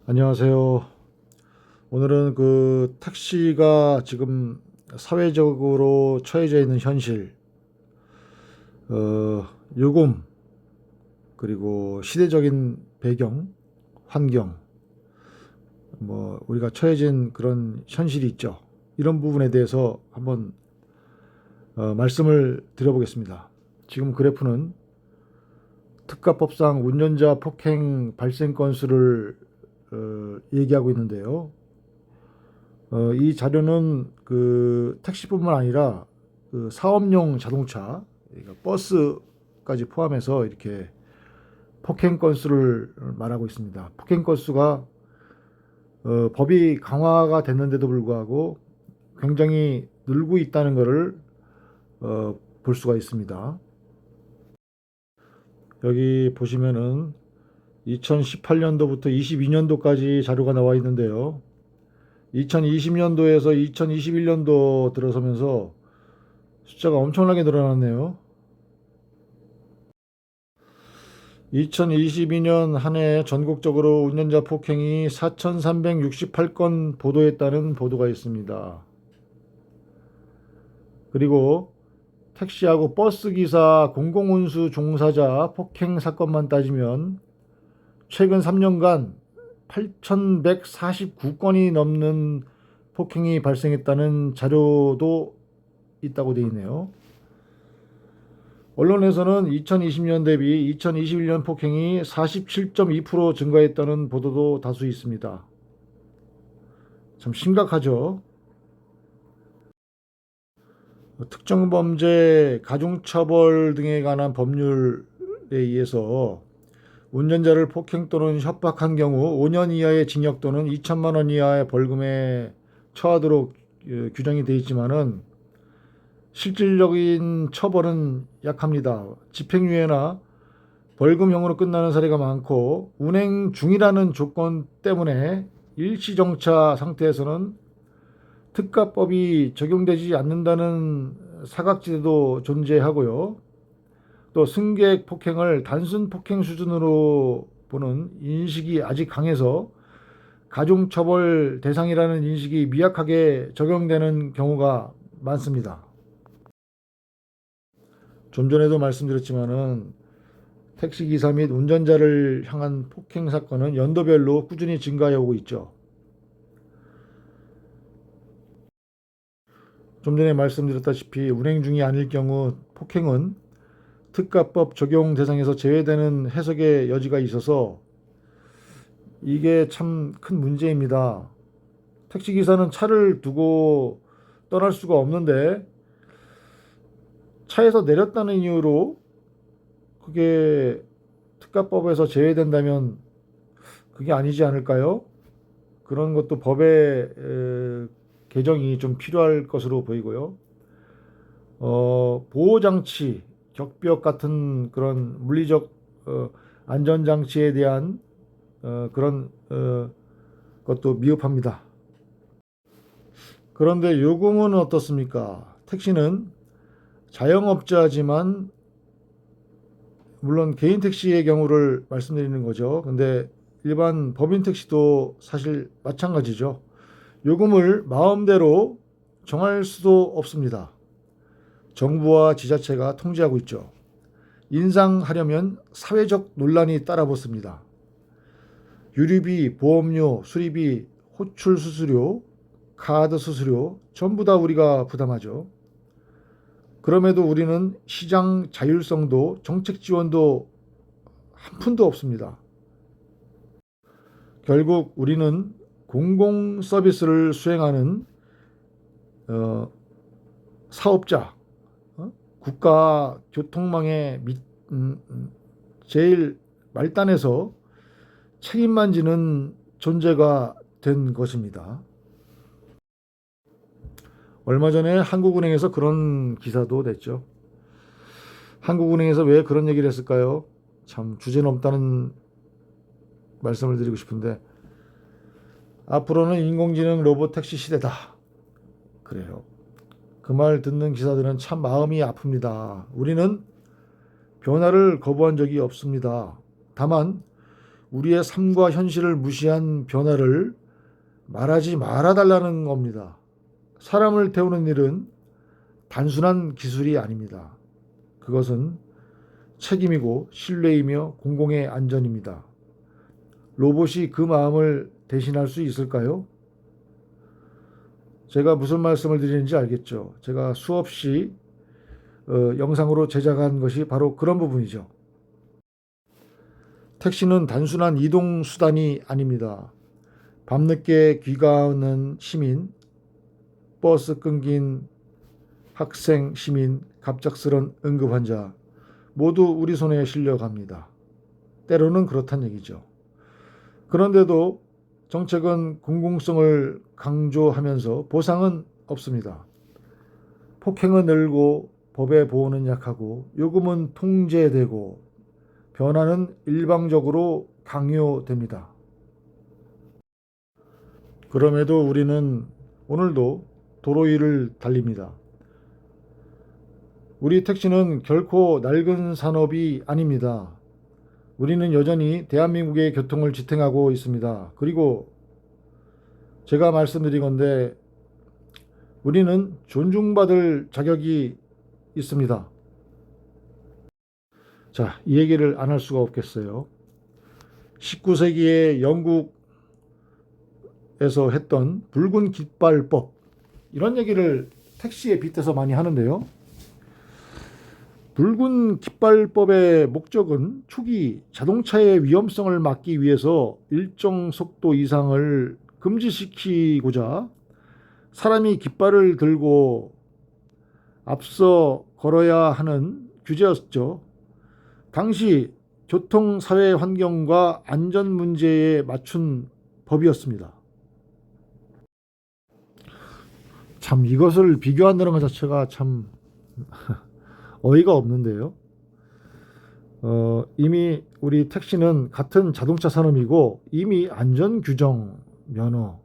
안녕하세요. 오늘은 택시가 지금 사회적으로 처해져 있는 현실, 요금, 그리고 시대적인 배경, 환경, 우리가 처해진 그런 현실이 있죠. 이런 부분에 대해서 한번 말씀을 드려보겠습니다. 지금 그래프는 특가법상 운전자 폭행 발생 건수를 얘기하고 있는데요. 이 자료는 택시뿐만 아니라 사업용 자동차, 그러니까 버스까지 포함해서 이렇게 폭행 건수를 말하고 있습니다. 폭행 건수가 법이 강화가 됐는데도 불구하고 굉장히 늘고 있다는 것을 볼 수가 있습니다. 여기 보시면은 2018년도부터 22년도까지 자료가 나와 있는데요. 2020년도에서 2021년도 들어서면서 숫자가 엄청나게 늘어났네요. 2022년 한 해 전국적으로 운전자 폭행이 4,368건 보도했다는 보도가 있습니다. 그리고 택시하고 버스 기사, 공공운수 종사자 폭행 사건만 따지면 최근 3년간 8,149건이 넘는 폭행이 발생했다는 자료도 있다고 되어 있네요. 언론에서는 2020년 대비 2021년 폭행이 47.2% 증가했다는 보도도 다수 있습니다. 참 심각하죠. 특정범죄, 가중처벌 등에 관한 법률에 의해서 운전자를 폭행 또는 협박한 경우 5년 이하의 징역 또는 2천만 원 이하의 벌금에 처하도록 규정이 되어 있지만은 실질적인 처벌은 약합니다. 집행유예나 벌금형으로 끝나는 사례가 많고 운행 중이라는 조건 때문에 일시정차 상태에서는 특가법이 적용되지 않는다는 사각지대도 존재하고요. 또 승객 폭행을 단순 폭행 수준으로 보는 인식이 아직 강해서 가중처벌 대상이라는 인식이 미약하게 적용되는 경우가 많습니다. 좀 전에도 말씀드렸지만은 택시기사 및 운전자를 향한 폭행 사건은 연도별로 꾸준히 증가해 오고 있죠. 좀 전에 말씀드렸다시피 운행 중이 아닐 경우 폭행은 특가법 적용 대상에서 제외되는 해석의 여지가 있어서 이게 참 큰 문제입니다. 택시기사는 차를 두고 떠날 수가 없는데 차에서 내렸다는 이유로 그게 특가법에서 제외된다면 그게 아니지 않을까요? 그런 것도 법의 개정이 좀 필요할 것으로 보이고요. 보호장치, 격벽 같은 그런 물리적 안전장치에 대한 그런 것도 미흡합니다. 그런데 요금은 어떻습니까? 택시는 자영업자지만 물론 개인 택시의 경우를 말씀드리는 거죠. 근데 일반 법인 택시도 사실 마찬가지죠. 요금을 마음대로 정할 수도 없습니다. 정부와 지자체가 통제하고 있죠. 인상하려면 사회적 논란이 따라붙습니다. 유류비, 보험료, 수리비, 호출 수수료, 카드 수수료 전부 다 우리가 부담하죠. 그럼에도 우리는 시장 자율성도 정책 지원도 한 푼도 없습니다. 결국 우리는 공공 서비스를 수행하는 사업자, 국가 교통망의 제일 말단에서 책임만 지는 존재가 된 것입니다. 얼마 전에 한국은행에서 그런 기사도 냈죠. 한국은행에서 왜 그런 얘기를 했을까요? 참 주제넘다는 말씀을 드리고 싶은데 앞으로는 인공지능 로봇 택시 시대다. 그래요. 그 말 듣는 기사들은 참 마음이 아픕니다. 우리는 변화를 거부한 적이 없습니다. 다만 우리의 삶과 현실을 무시한 변화를 말하지 말아달라는 겁니다. 사람을 태우는 일은 단순한 기술이 아닙니다. 그것은 책임이고 신뢰이며 공공의 안전입니다. 로봇이 그 마음을 대신할 수 있을까요? 제가 무슨 말씀을 드리는지 알겠죠? 제가 수없이 영상으로 제작한 것이 바로 그런 부분이죠. 택시는 단순한 이동 수단이 아닙니다. 밤늦게 귀가하는 시민, 버스 끊긴 학생, 시민, 갑작스런 응급환자 모두 우리 손에 실려갑니다. 때로는 그렇단 얘기죠. 그런데도 정책은 공공성을 강조하면서 보상은 없습니다. 폭행은 늘고 법의 보호는 약하고 요금은 통제되고 변화는 일방적으로 강요됩니다. 그럼에도 우리는 오늘도 도로 위를 달립니다. 우리 택시는 결코 낡은 산업이 아닙니다. 우리는 여전히 대한민국의 교통을 지탱하고 있습니다. 그리고 제가 말씀드린 건데 우리는 존중받을 자격이 있습니다. 자, 이 얘기를 안 할 수가 없겠어요. 19세기에 영국에서 했던 붉은 깃발법 이런 얘기를 택시에 빗대서 많이 하는데요. 붉은 깃발법의 목적은 초기 자동차의 위험성을 막기 위해서 일정 속도 이상을 금지시키고자 사람이 깃발을 들고 앞서 걸어야 하는 규제였죠. 당시 교통 사회 환경과 안전 문제에 맞춘 법이었습니다. 참 이것을 비교한다는 것 자체가 참 어이가 없는데요. 이미 우리 택시는 같은 자동차 산업이고 이미 안전 규정, 면허,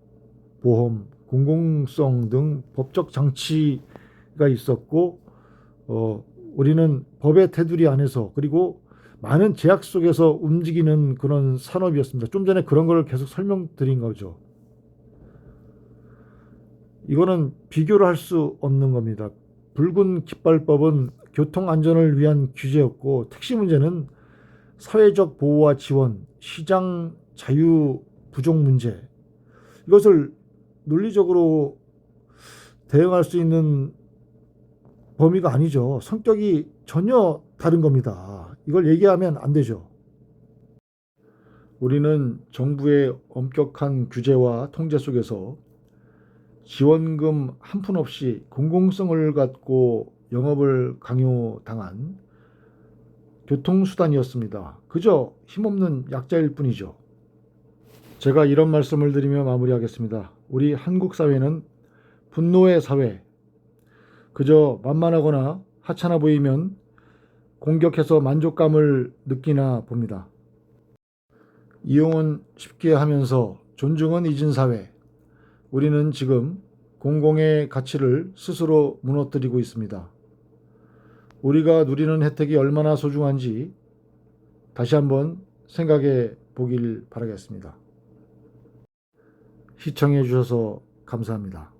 보험, 공공성 등 법적 장치가 있었고 우리는 법의 테두리 안에서 그리고 많은 제약 속에서 움직이는 그런 산업이었습니다. 좀 전에 그런 걸 계속 설명드린 거죠. 이거는 비교를 할 수 없는 겁니다. 붉은 깃발법은 교통 안전을 위한 규제였고 택시 문제는 사회적 보호와 지원, 시장 자유 부족 문제 이것을 논리적으로 대응할 수 있는 범위가 아니죠. 성격이 전혀 다른 겁니다. 이걸 얘기하면 안 되죠. 우리는 정부의 엄격한 규제와 통제 속에서 지원금 한 푼 없이 공공성을 갖고 영업을 강요당한 교통수단이었습니다. 그저 힘없는 약자일 뿐이죠. 제가 이런 말씀을 드리며 마무리하겠습니다. 우리 한국 사회는 분노의 사회, 그저 만만하거나 하찮아 보이면 공격해서 만족감을 느끼나 봅니다. 이용은 쉽게 하면서 존중은 잊은 사회. 우리는 지금 공공의 가치를 스스로 무너뜨리고 있습니다. 우리가 누리는 혜택이 얼마나 소중한지 다시 한번 생각해 보길 바라겠습니다. 시청해 주셔서 감사합니다.